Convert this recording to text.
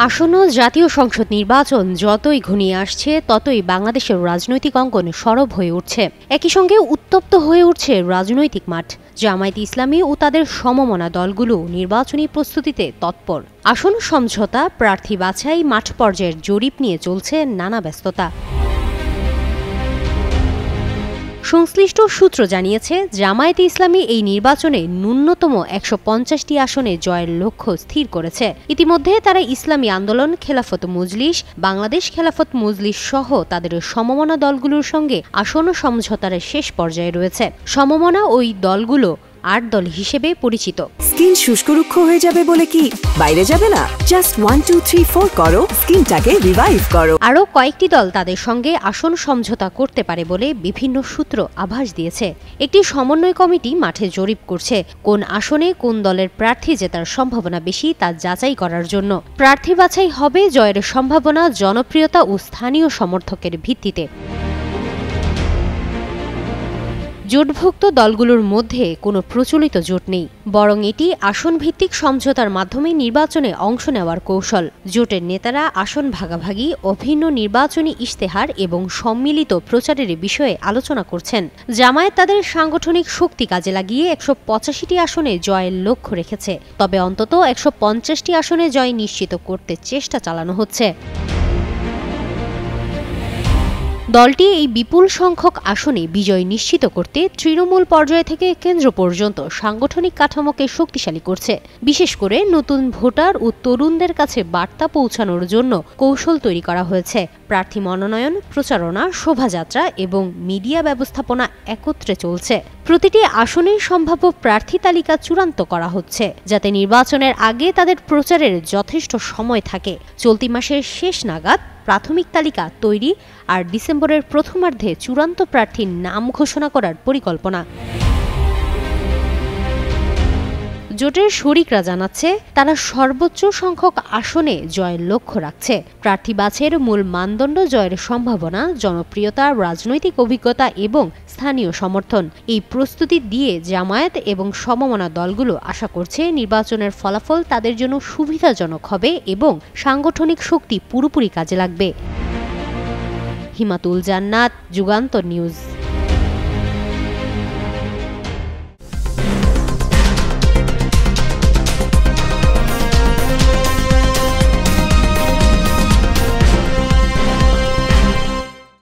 আসন্ন জাতীয় সংসদ নির্বাচন যতই ঘনিয়ে আসছে ততই বাংলাদেশের রাজনৈতিক অঙ্গন সরব হয়ে উঠছে। একই সঙ্গে উত্তপ্ত হয়ে উঠছে রাজনৈতিক মাঠ। জামায়াতে ইসলামী ও তাদের সমমনা দলগুলো নির্বাচনী প্রস্তুতিতে তৎপর। আসন সমঝোতা, প্রার্থী বাছাই, মাঠ পর্যায়ের জরিপ নিয়ে চলছে নানা ব্যস্ততা। সংশ্লিষ্ট সূত্র জানিয়েছে, জামায়াতে ইসলামী এই নির্বাচনে ন্যূনতম ১৫০টি আসনে জয়ের লক্ষ্য স্থির করেছে। ইতিমধ্যে তারা ইসলামী আন্দোলন, খেলাফত মজলিস, বাংলাদেশ খেলাফত মজলিস সহ তাদের সমমনা দলগুলোর সঙ্গে আসন সমঝোতার শেষ পর্যায়ে রয়েছে। সমমনা ওই দলগুলো ৮ দল হিসেবে পরিচিত। স্কিন শুষ্ক রুক্ষ হয়ে যাবে বলে কি বাইরে যাবে না? জাস্ট 1 2 3 4 করো, স্কিনটাকে রিভাইভ করো। আরও কয়েকটি দল তাদের সঙ্গে আসন সমঝোতা করতে পারে বলে বিভিন্ন সূত্র আভাস দিয়েছে। একটি সমন্বয় কমিটি মাঠে জরিপ করছে কোন আসনে কোন দলের প্রার্থী জেতার সম্ভাবনা বেশি তা যাচাই করার জন্য। প্রার্থী বাছাই হবে জয়ের সম্ভাবনা, জনপ্রিয়তা ও স্থানীয় সমর্থকের ভিত্তিতে। জোটভুক্ত দলগুলোর মধ্যে কোনো প্রচলিত জোট নেই, বরং এটি আসন ভিত্তিক সমঝোতার মাধ্যমে নির্বাচনে অংশ নেওয়ার কৌশল। জোটের নেতারা আসন ভাগাভাগি, অভিন্ন নির্বাচনী ইশতেহার এবং সম্মিলিত প্রচারের বিষয়ে আলোচনা করছেন। জামায়াত তাদের সাংগঠনিক শক্তি কাজে লাগিয়ে ১৮৫টি আসনে জয়ের লক্ষ্য রেখেছে, তবে অন্তত ১৫০টি আসনে জয় নিশ্চিত করতে চেষ্টা চালানো হচ্ছে। দলটি এই বিপুল সংখ্যক আসনে বিজয় নিশ্চিত করতে তৃণমূল পর্যায় থেকে কেন্দ্র পর্যন্ত সাংগঠনিক কাঠামোকে শক্তিশালী করছে। বিশেষ করে নতুন ভোটার ও তরুণদের কাছে বার্তা পৌঁছানোর জন্য কৌশল তৈরি করা হয়েছে। প্রার্থী মনোনয়ন, প্রচারণা, শোভাযাত্রা এবং মিডিয়া ব্যবস্থাপনা একত্রে চলছে। প্রতিটি আসনের সম্ভাব্য প্রার্থী তালিকা চূড়ান্ত করা হচ্ছে, যাতে নির্বাচনের আগে তাদের প্রচারের যথেষ্ট সময় থাকে। চলতি মাসের শেষ নাগাদ প্রাথমিক তালিকা তৈরি আর ডিসেম্বরের প্রথমার্ধে চূড়ান্ত প্রার্থীর নাম ঘোষণা করার পরিকল্পনা। জোটের শরিকরা জানাচ্ছে, তারা সর্বোচ্চ সংখ্যক আসনে জয়ের লক্ষ্য রাখছে। প্রার্থী বাছাইয়ের মূল মানদণ্ড জয়ের সম্ভাবনা, জনপ্রিয়তা, রাজনৈতিক অভিজ্ঞতা এবং স্থানীয় সমর্থন। এই প্রস্তুতি দিয়ে জামায়াত এবং সমমনা দলগুলো আশা করছে নির্বাচনের ফলাফল তাদের জন্য সুবিধাজনক হবে এবং সাংগঠনিক শক্তি পুরোপুরি কাজে লাগবে। হিমাতুল জান্নাত, যুগান্তর নিউজ।